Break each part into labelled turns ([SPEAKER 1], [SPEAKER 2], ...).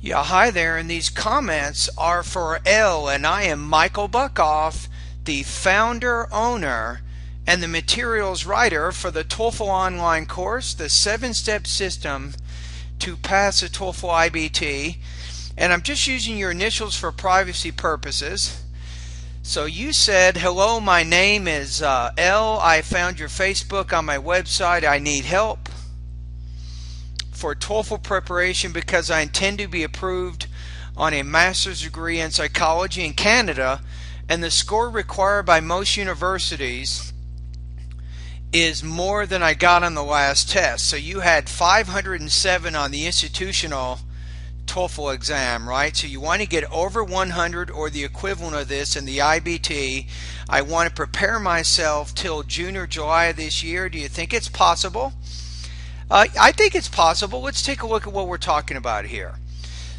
[SPEAKER 1] Yeah, hi there, and these comments are for L, and I am Michael Buckoff, the founder, owner, and the materials writer for the TOEFL online course, the 7-step system to pass a TOEFL IBT, and I'm just using your initials for privacy purposes. So you said, hello, my name is L. I found your Facebook on my website. I need help for TOEFL preparation because I intend to be approved on a master's degree in psychology in Canada, and the score required by most universities is more than I got on the last test. So you had 507 on the institutional TOEFL exam, right? So you want to get over 100 or the equivalent of this in the IBT. I want to prepare myself till June or July of this year. Do you think it's possible? I think it's possible. Let's take a look at what we're talking about here.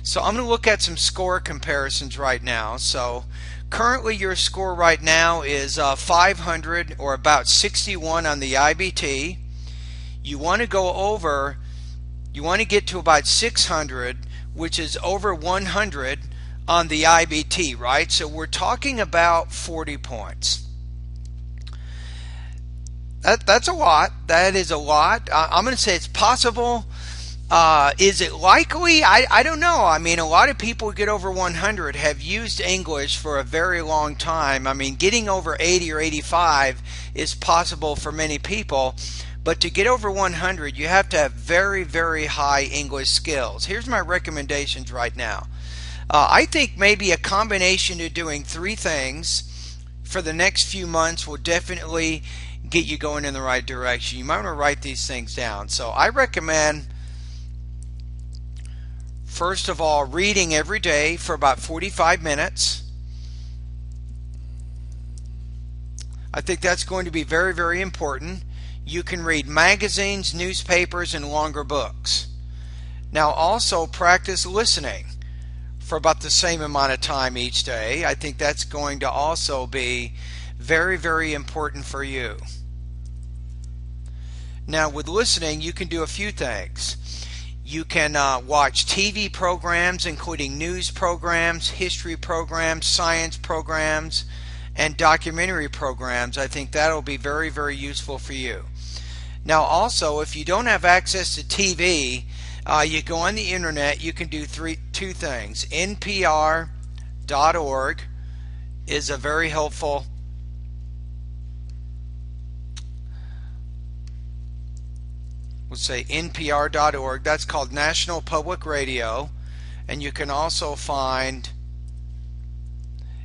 [SPEAKER 1] So I'm going to look at some score comparisons right now. So currently your score right now is 500 or about 61 on the IBT. You want to go over, you want to get to about 600, which is over 100 on the IBT, right? So we're talking about 40 points. That's a lot. That is a lot. I'm going to say it's possible. Is it likely? I don't know. I mean, a lot of people who get over 100 have used English for a very long time. I mean, getting over 80 or 85 is possible for many people. But to get over 100, you have to have very, very high English skills. Here's my recommendations right now. I think maybe a combination of doing 3 things for the next few months will definitely get you going in the right direction. You might want to write these things down. So I recommend, first of all, reading every day for about 45 minutes. I think that's going to be very, very important. You can read magazines, newspapers, and longer books. Now also practice listening for about the same amount of time each day. I think that's going to also be very, very important for you. Now with listening, you can do a few things. You can watch TV programs, including news programs, history programs, science programs, and documentary programs. I think that'll be very, very useful for you. Now also, if you don't have access to TV, you go on the internet, you can do two things. NPR.org is a very helpful say NPR.org. That's called National Public Radio. And you can also find,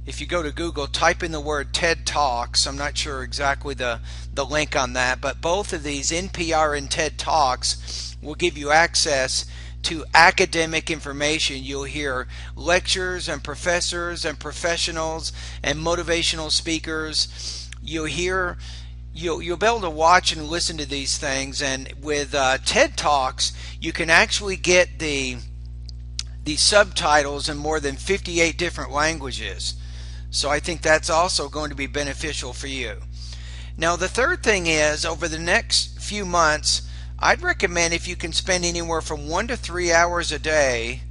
[SPEAKER 1] if you go to Google, type in the word TED Talks. I'm not sure exactly the link on that, but both of these, NPR and TED Talks, will give you access to academic information. You'll hear lectures and professors and professionals and motivational speakers. You'll be able to watch and listen to these things, and with TED Talks you can actually get the subtitles in more than 58 different languages. So I think that's also going to be beneficial for you. Now the third thing is, over the next few months, I'd recommend, if you can spend anywhere from 1 to 3 hours a day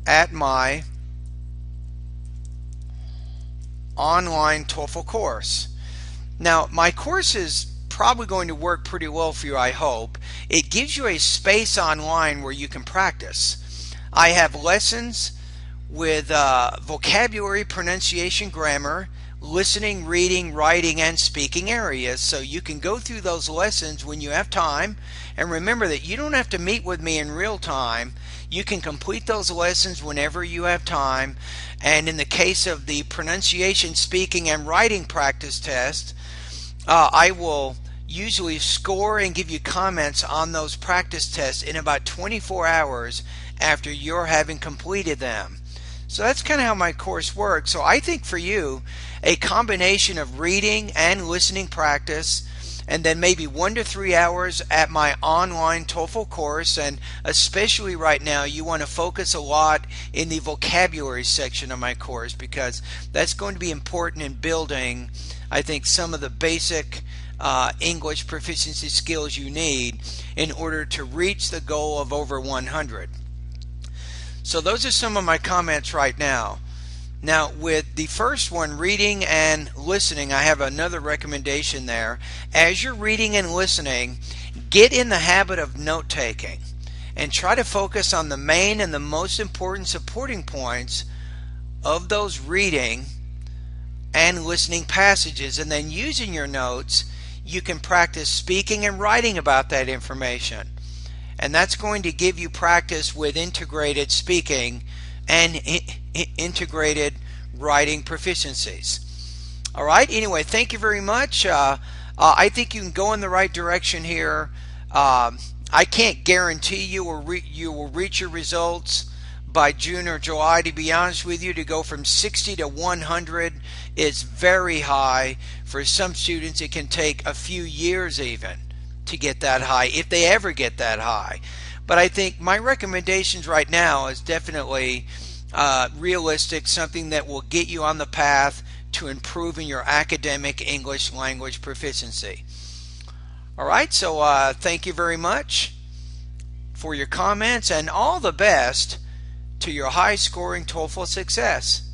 [SPEAKER 1] at my online TOEFL course. Now my course is probably going to work pretty well for you, I hope. It gives you a space online where you can practice. I have lessons with vocabulary, pronunciation, grammar, listening, reading, writing, and speaking areas. So you can go through those lessons when you have time. And remember that you don't have to meet with me in real time. You can complete those lessons whenever you have time. And in the case of the pronunciation, speaking, and writing practice test, I will usually score and give you comments on those practice tests in about 24 hours after you're having completed them. So that's kind of how my course works. So I think for you, a combination of reading and listening practice, and then maybe 1 to 3 hours at my online TOEFL course, and especially right now you want to focus a lot in the vocabulary section of my course, because that's going to be important in building, I think, some of the basic English proficiency skills you need in order to reach the goal of over 100. So those are some of my comments right now. Now, with the first one, reading and listening, I have another recommendation there. As you're reading and listening, get in the habit of note taking and try to focus on the main and the most important supporting points of those reading and listening passages. And then using your notes, you can practice speaking and writing about that information. And that's going to give you practice with integrated speaking and integrated writing proficiencies. All right, anyway, thank you very much. I think you can go in the right direction here. I can't guarantee you will reach your results by June or July. To be honest with you, to go from 60 to 100 is very high. For some students, it can take a few years even to get that high, if they ever get that high. But I think my recommendations right now is definitely realistic, something that will get you on the path to improving your academic English language proficiency. All right, so thank you very much for your comments, and all the best to your high scoring TOEFL success.